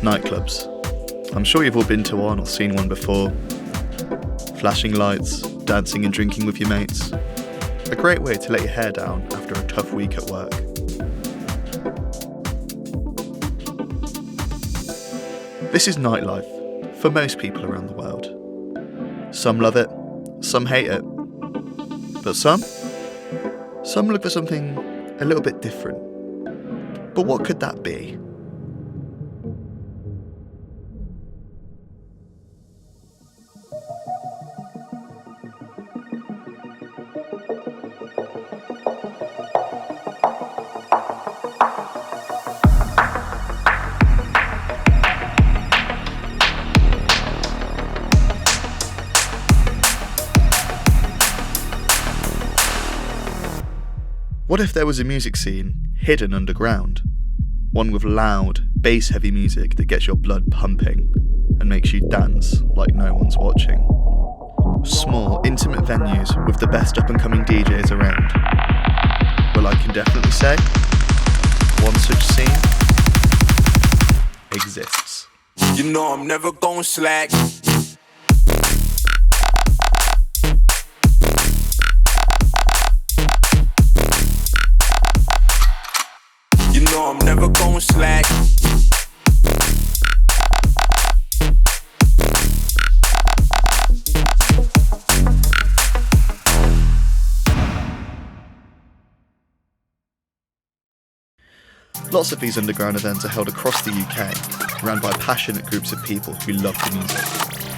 Nightclubs. I'm sure you've all been to one or seen one before. Flashing lights, dancing and drinking with your mates. A great way to let your hair down after a tough week at work. This is nightlife for most people around the world. Some love it, some hate it. But some look for something a little bit different. But what could that be? What if there was a music scene hidden underground? One with loud, bass-heavy music that gets your blood pumping and makes you dance like no one's watching. Small, intimate venues with the best up-and-coming DJs around. Well, I can definitely say, one such scene exists. You know I'm never gon' slack. You know I'm never gon' slack. Lots of these underground events are held across the UK, run by passionate groups of people who love the music.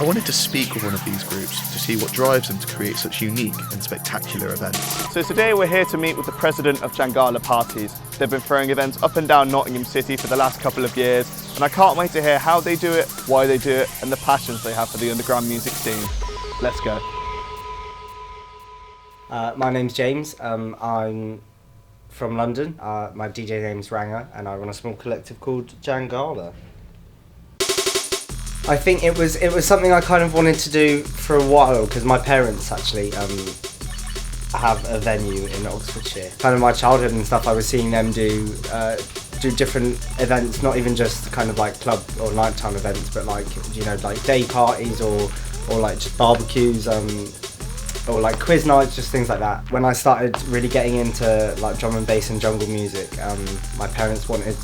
I wanted to speak with one of these groups to see what drives them to create such unique and spectacular events. So today we're here to meet with the president of Jangala Parties. They've been throwing events up and down Nottingham City for the last couple of years, and I can't wait to hear how they do it, why they do it, and the passions they have for the underground music scene. Let's go. My name's James. I'm from London. My DJ name's Ranger, and I run a small collective called Jangala. I think it was something I kind of wanted to do for a while because my parents actually have a venue in Oxfordshire. Kind of my childhood and stuff, I was seeing them do different events, not even just kind of like club or nighttime events, but like, you know, like day parties or like just barbecues, or like quiz nights, just things like that. When I started really getting into like drum and bass and jungle music, my parents wanted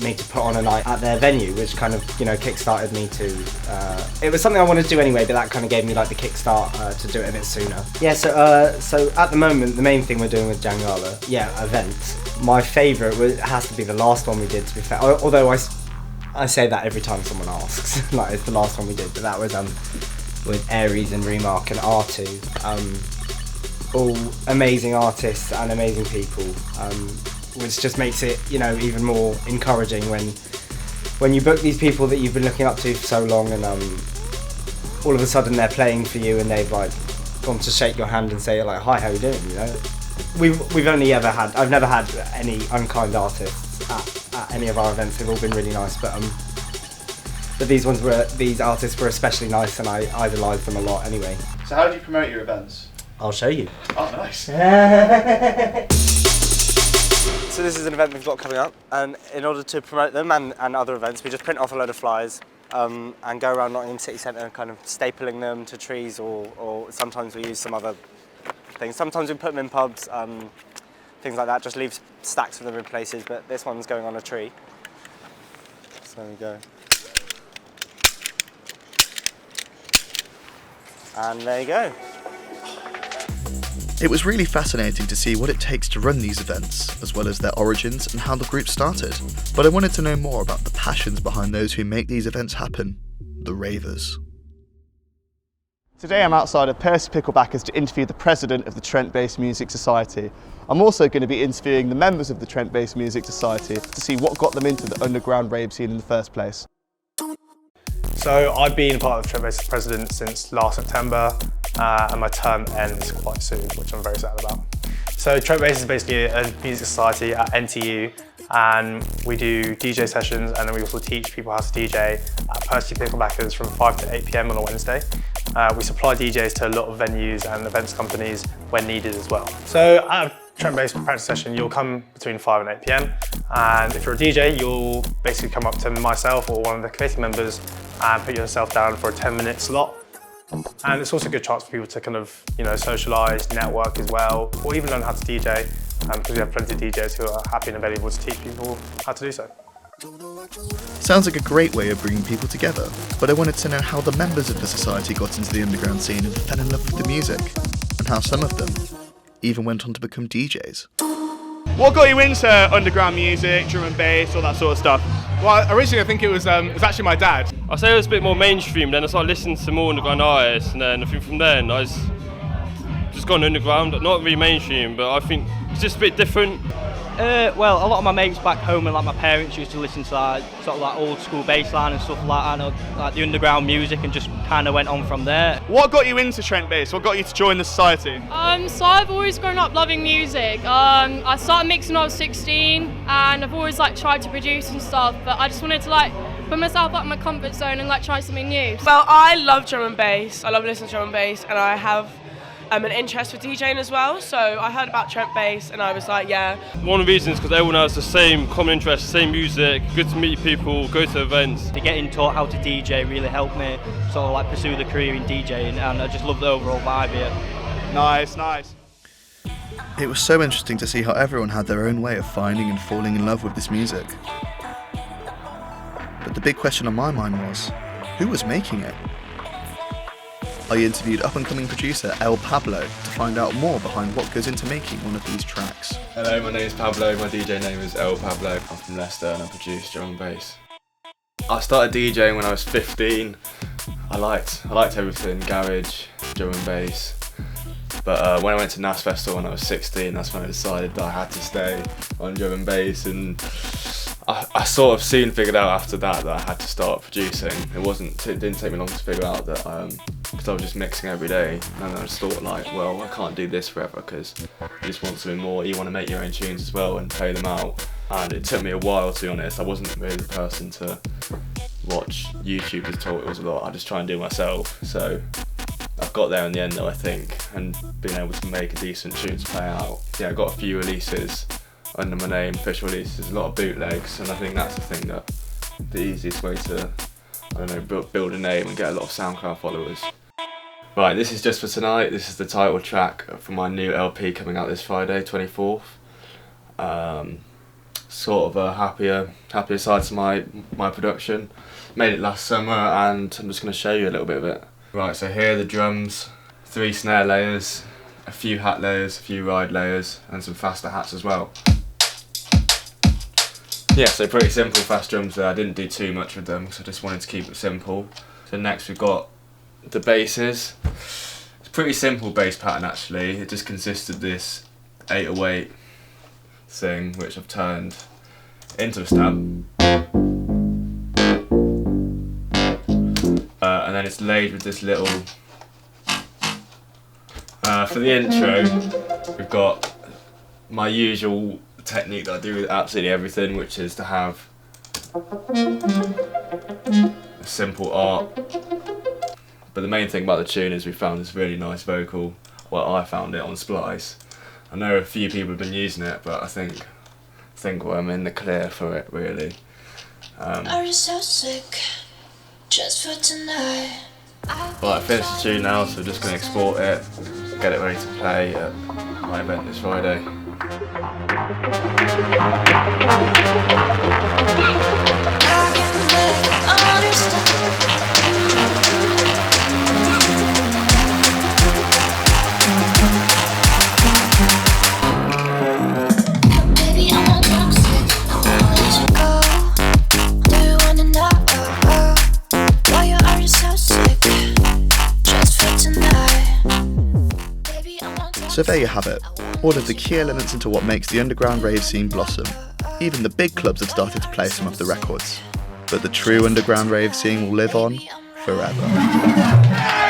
me to put on a night at their venue, which kind of, you know, kick-started me to, it was something I wanted to do anyway, but that kind of gave me like the kickstart to do it a bit sooner. Yeah, so at the moment, the main thing we're doing with Jangala, events. My favourite has to be the last one we did, to be fair, although I say that every time someone asks, like it's the last one we did, but that was with Aries and Remark and R2, all amazing artists and amazing people, which just makes it, you know, even more encouraging when you book these people that you've been looking up to for so long, and all of a sudden they're playing for you and they've like gone to shake your hand and say like, hi, how you doing, you know. I've never had any unkind artists at any of our events. They've all been really nice, but these artists were especially nice, and I idolised them a lot anyway. So how do you promote your events? I'll show you. Oh, nice. So this is an event we've got coming up, and in order to promote them and other events, we just print off a load of flyers and go around Nottingham City Centre kind of stapling them to trees, or sometimes we use some other things. Sometimes we put them in pubs, things like that, just leave stacks of them in places, but this one's going on a tree. So there we go. And there you go. It was really fascinating to see what it takes to run these events, as well as their origins and how the group started. But I wanted to know more about the passions behind those who make these events happen, the ravers. Today I'm outside of Percy Picklebackers to interview the president of the Trent-based Music Society. I'm also going to be interviewing the members of the Trent-based Music Society to see what got them into the underground rave scene in the first place. So I've been part of the Trent-based president since last September, and my term ends quite soon, which I'm very sad about. So Trent-based is basically a music society at NTU, and we do DJ sessions, and then we also teach people how to DJ at Percy Picklebackers from 5 to 8 PM on a Wednesday. We supply DJs to a lot of venues and events companies when needed as well. So at a Trent-based practice session, you'll come between 5 and 8 PM, And if you're a DJ, you'll basically come up to myself or one of the committee members and put yourself down for a 10-minute slot. And it's also a good chance for people to kind of, socialise, network as well, or even learn how to DJ, because we have plenty of DJs who are happy and available to teach people how to do so. Sounds like a great way of bringing people together, but I wanted to know how the members of the society got into the underground scene and fell in love with the music, and how some of them even went on to become DJs. What got you into underground music, drum and bass, all that sort of stuff? Well, originally I think it was actually my dad. I say it was a bit more mainstream, then I started listening to more underground artists, and then I think from then I just gone underground, not really mainstream, but I think it's just a bit different. Well, a lot of my mates back home and my parents used to listen to sort of old school bassline and stuff like that, like the underground music, and just kind of went on from there. What got you into Trent Bass? What got you to join the society? So I've always grown up loving music. I started mixing when I was 16, and I've always tried to produce and stuff, but I just wanted to put myself out of my comfort zone and try something new. Well, I love drum and bass. I love listening to drum and bass, and I have an interest for DJing as well, so I heard about Trent Bass and I was like, yeah. One of the reasons is because everyone has the same common interest, same music, good to meet people, go to events. Getting taught how to DJ really helped me sort of pursue the career in DJing, and I just love the overall vibe here. Nice, nice. It was so interesting to see how everyone had their own way of finding and falling in love with this music. But the big question on my mind was, who was making it? I interviewed up-and-coming producer El Pablo to find out more behind what goes into making one of these tracks. Hello, my name is Pablo, my DJ name is El Pablo. I'm from Leicester and I produce drum and bass. I started DJing when I was 15. I liked everything, garage, drum and bass. But when I went to NAS Festival when I was 16, that's when I decided that I had to stay on drum and bass, and I sort of soon figured out after that I had to start producing. It didn't take me long to figure out that because I was just mixing every day, and I just thought well, I can't do this forever because you just want something more. You want to make your own tunes as well and play them out. And it took me a while, to be honest. I wasn't really the person to watch YouTubers taught it was a lot. I just try and do it myself. So I've got there in the end though, I think, and being able to make a decent tune to play out. Yeah, I got a few releases under my name, official releases, a lot of bootlegs, and I think that's the thing that the easiest way to, build a name and get a lot of SoundCloud followers. Right, this is just for tonight. This is the title track for my new LP coming out this Friday, 24th. Sort of a happier side to my production. Made it last summer, and I'm just going to show you a little bit of it. Right, so here are the drums, 3 snare layers, a few hat layers, a few ride layers, and some faster hats as well. Yeah, so pretty simple fast drums there. I didn't do too much with them because I just wanted to keep it simple. So next we've got the basses. It's a pretty simple bass pattern actually. It just consists of this 808 thing which I've turned into a snap. And then it's laid with this little... for the intro, we've got my usual technique that I do with absolutely everything, which is to have a simple art. But the main thing about the tune is we found this really nice vocal. Well, I found it on Splice. I know a few people have been using it, but I think I'm in the clear for it, really. Are you so sick? Just for tonight. Right, I finished the tune now, so I'm just going to export it, get it ready to play at my event this Friday. So there you have it, all of the key elements into what makes the underground rave scene blossom. Even the big clubs have started to play some of the records. But the true underground rave scene will live on forever.